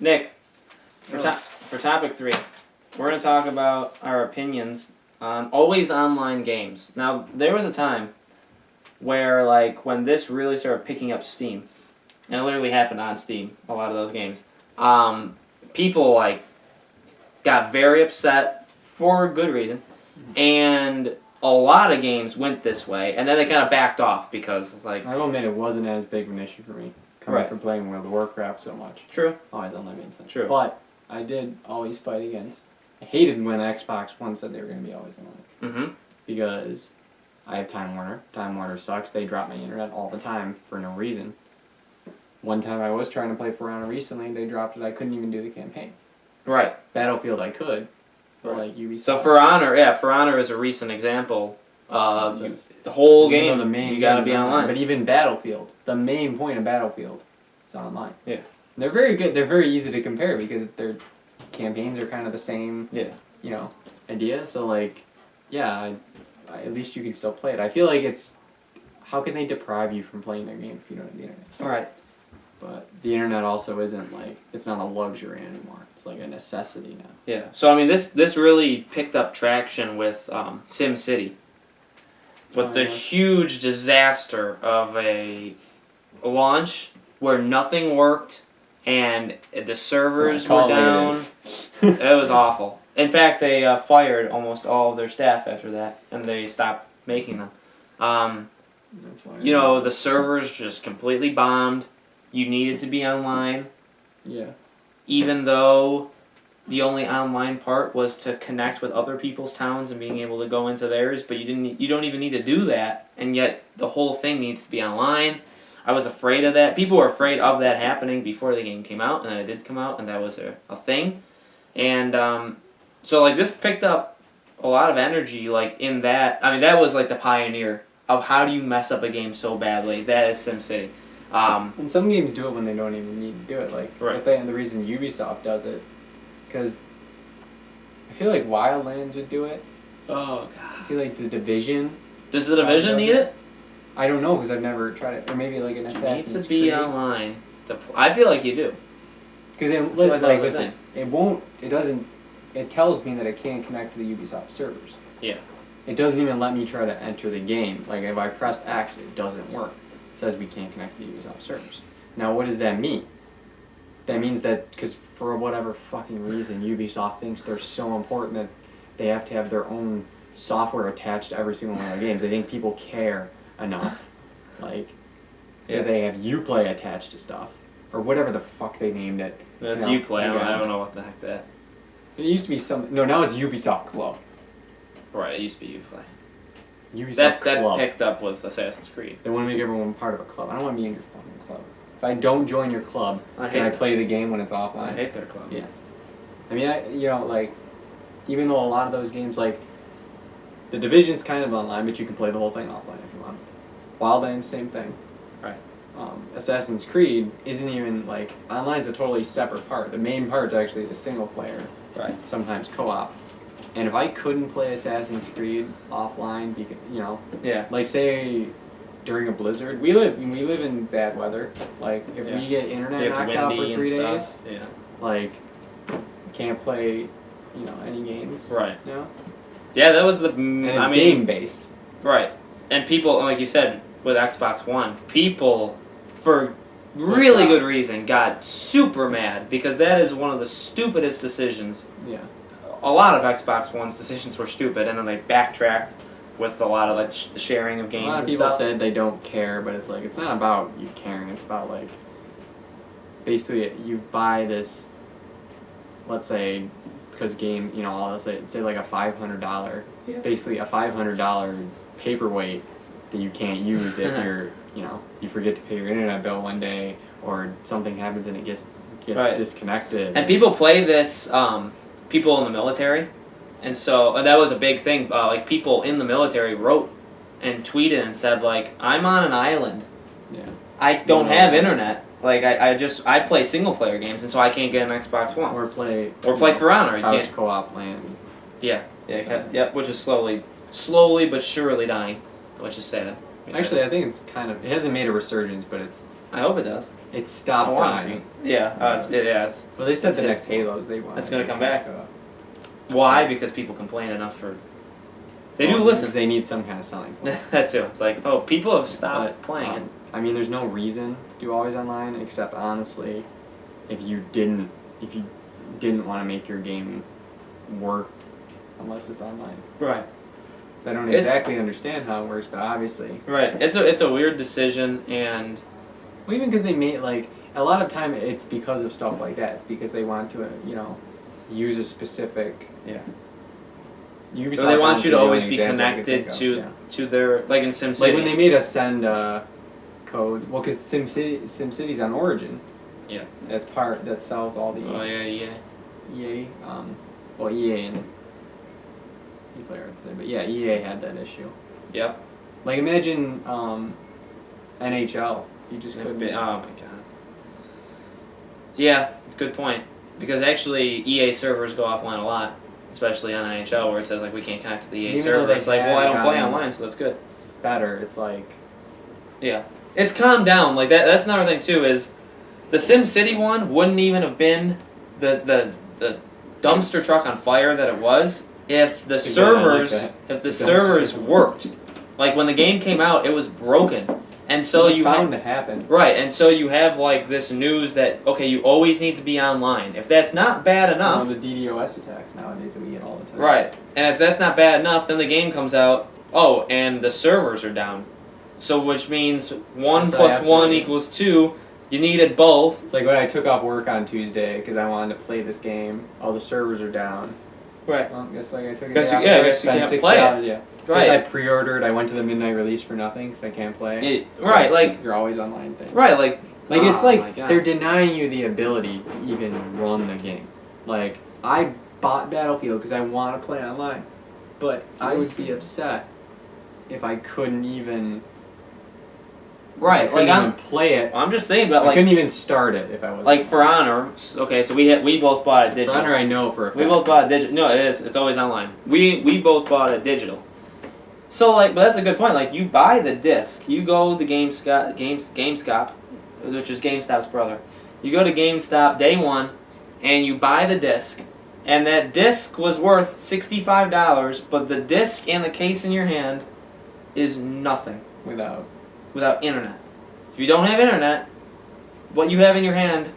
Nick, for topic 3, we're going to talk about our opinions on always online games. Now, there was a time where, like, when this really started picking up steam, and it literally happened on Steam, a lot of those games, people, like, got very upset for good reason, and a lot of games went this way, and then they kind of backed off because it's like... I will admit it wasn't as big of an issue for me, coming from playing World of Warcraft so much. True. Always on that main sense. True. But I did always fight against... I hated when Xbox One said they were going to be always online. Mm-hmm. Because I have Time Warner. Time Warner sucks. They drop my internet all the time for no reason. One time I was trying to play For Honor recently, they dropped it. I couldn't even do the campaign. Right. Battlefield I could. But like Ubisoft. So For Honor is a recent example of the whole game. The main you got to be online. But even Battlefield, the main point of Battlefield, is online. Yeah. They're very good. They're very easy to compare because their campaigns are kind of the same. Yeah. You know, idea. So like, yeah, at least you can still play it. I feel like it's how can they deprive you from playing their game if you don't have the internet? Right. But the internet also isn't like, it's not a luxury anymore. It's like a necessity now. Yeah. So I mean, this really picked up traction with SimCity. With the huge disaster of a launch where nothing worked and the servers were down. It was awful. In fact, they fired almost all of their staff after that, and they stopped making them. That's why. You know, the servers just completely bombed. You needed to be online. Yeah. Even though the only online part was to connect with other people's towns and being able to go into theirs, but you don't even need to do that, and yet the whole thing needs to be online. I was afraid of that. People were afraid of that happening before the game came out, and then it did come out, and that was a thing. And so like this picked up a lot of energy like in that. I mean, that was like the pioneer of how do you mess up a game so badly. That is SimCity. And some games do it when they don't even need to do it. Like, right. The reason Ubisoft does it, because I feel like Wildlands would do it. Oh, God. I feel like The Division. Does The Division need it? I don't know, because I've never tried it. Or maybe like an Assassin's Creed. It needs to be online. I feel like you do. Because it tells me that it can't connect to the Ubisoft servers. Yeah. It doesn't even let me try to enter the game. Like, if I press X, it doesn't work. It says we can't connect to the Ubisoft servers. Now, what does that mean? That means that, because for whatever fucking reason, Ubisoft thinks they're so important that they have to have their own software attached to every single one of their games. They think people care enough. Like, that they have Uplay attached to stuff. Or whatever the fuck they named it. That's Uplay. I don't know what the heck that... It used to be some... No, now it's Ubisoft Club. Right, it used to be Uplay. Ubisoft Club. That picked up with Assassin's Creed. They want to make everyone part of a club. I don't want to be in your fucking club. If I don't join your club, can I play the game when it's offline? I hate their club. Yeah. I mean, like, even though a lot of those games, like, The Division's kind of online, but you can play the whole thing offline if you want. Wildlands, same thing. Right. Assassin's Creed isn't even, like, online's a totally separate part. The main part's actually the single player. Right. Sometimes co-op. And if I couldn't play Assassin's Creed offline, because, you know, like say during a blizzard, we live in bad weather. Like if we get internet knocked out for 3 days, like can't play, you know, any games. Right. You know? Yeah, that was the. And it's game based. Right, and people, like you said, with Xbox One, people for really good reason got super mad because that is one of the stupidest decisions. Yeah. A lot of Xbox One's decisions were stupid, and then they backtracked with a lot of like the sharing of games. A lot of and people stuff. said they don't care, but it's like it's not about you caring. It's about like basically you buy this. Let's say because game, you know, let's say like a $500, basically a $500 paperweight that you can't use if you're, you know, you forget to pay your internet bill one day or something happens and it gets disconnected. And people play this. People in the military, and so that was a big thing. Like people in the military wrote and tweeted and said like, "I'm on an island. Yeah. I don't have internet. Like I play single player games, and so I can't get an Xbox One or play For Honor. You couch can't co-op land. Yeah, which is slowly but surely dying, which is sad. Actually, I think it's it hasn't made a resurgence, but I hope it does. it's stopped I want it dying. Yeah, it's. Well, they said It's the hit. next Halos they want. It's gonna come back. Why? Because people complain enough for. They do listen. Because they need some kind of selling point. That too. It's like, oh, people have stopped playing it. I mean, there's no reason to do always online, except honestly, if you didn't want to make your game work unless it's online. Right. So I don't exactly understand how it works, but obviously. Right. It's a weird decision, and. Well, even because they made a lot of time it's because of stuff like that. It's because they want to use a specific. Yeah. Ubisoft's So they want you to honestly always the be only example I connected could to think of, to their like in SimCity. Like when they made us send codes. Well, because SimCity's on Origin. Yeah. That sells all the. Oh yeah. EA, EA and ePlayer, I'd say, but yeah, EA had that issue. Yep. Like imagine NHL. You just couldn't. Oh my god. Yeah, it's a good point. Because actually, EA servers go offline a lot, especially on NHL, where it says like we can't connect to the EA Even server. though It's like, well, I don't play gotten online, so that's good. Better. It's like. Yeah, it's calmed down. Like that. That's another thing too. Is the SimCity one wouldn't even have been the dumpster truck on fire that it was if the servers worked. Like when the game came out, it was broken, and so it's bound to happen. Right, and so you have like this news that okay, you always need to be online. If that's not bad enough, the DDoS attacks nowadays that we get all the time. Right, and if that's not bad enough, then the game comes out. Oh, and the servers are down. So which means 1 plus 1 equals 2. You needed both. It's like when I took off work on Tuesday because I wanted to play this game. All the servers are down. Right. Well, I guess like I took it. Guess you can't play it. Yeah. Right. I pre-ordered. I went to the midnight release for nothing because I can't play. Right, like you're always online thing. Right, like it's like they're denying you the ability to even run the game. Like I bought Battlefield because I want to play online, but I would be upset if I couldn't even. Right, I couldn't even play it. I'm just saying about I couldn't even start it if I was. Like For Honor, okay, so we both bought it digital. For Honor, I know for a fact. We both bought it digital. No, it is. It's always online. We both bought it digital. So but that's a good point. Like you buy the disc, you go to GameStop, which is GameStop's brother. You go to GameStop day one, and you buy the disc, and that disc was worth $65, but the disc and the case in your hand is nothing without internet. If you don't have internet, what you have in your hand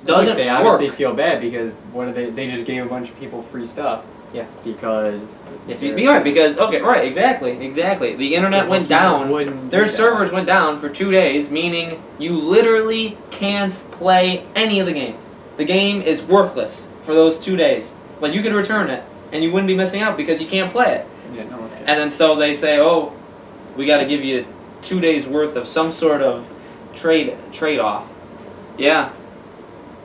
doesn't They work. obviously feel bad because they just gave a bunch of people free stuff. Yeah. Because exactly. The internet went down. Their servers went down for 2 days, meaning you literally can't play any of the game. The game is worthless for those 2 days. Like you could return it and you wouldn't be missing out because you can't play it. Yeah, no one can. And then so they say, "Oh, we got to give you 2 days worth of some sort of trade off." Yeah.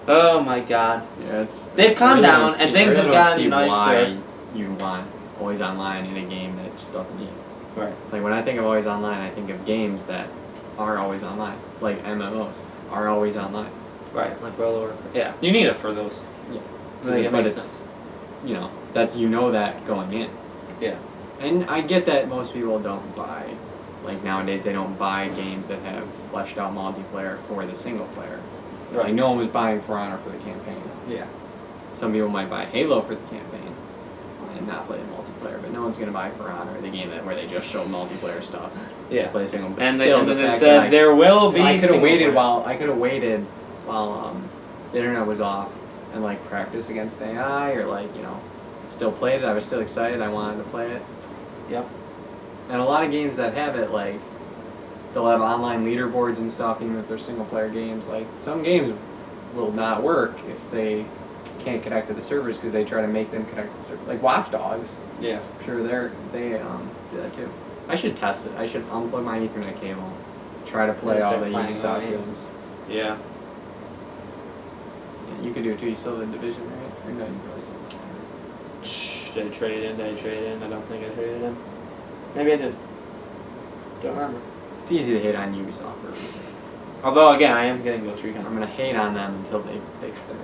Oh my god. Yeah, they've calmed down and things have gotten nicer. Why you want always online in a game that just doesn't need it. Right. Like when I think of always online, I think of games that are always online, like MMOs are always online. Right, like World of Warcraft. Yeah, you need it for those. Yeah. But it's sense. That's that going in. Yeah. And I get that most people don't buy. Like nowadays, they don't buy games that have fleshed out multiplayer for the single player. Right. Like no one was buying For Honor for the campaign. Yeah. Some people might buy Halo for the campaign and not play the multiplayer, but no one's gonna buy For Honor, the game where they just show multiplayer stuff. Yeah. Play single. But And still, they said there will be. I could have waited while the internet was off and like practiced against AI or still played it. I was still excited. I wanted to play it. Yep. And a lot of games that have it, like, they'll have online leaderboards and stuff, even if they're single-player games. Like, some games will not work if they can't connect to the servers because they try to make them connect to the servers. Like Watch Dogs. Yeah. I'm sure they do that too. I should test it. I should unplug my Ethernet cable, try to play all the Ubisoft games. Yeah. You could do it too. You still have the Division, right? Or no, you probably still Did I trade in? I don't think I traded in. Maybe I did. Don't remember. It's easy to hate on Ubisoft for a reason. Although, again, I am getting Ghost Recon. I'm going to hate on them until they fix their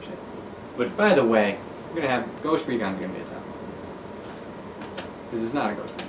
shit. But by the way, we're going to have Ghost Recon's going to be a top. Because it's not a Ghost Recon.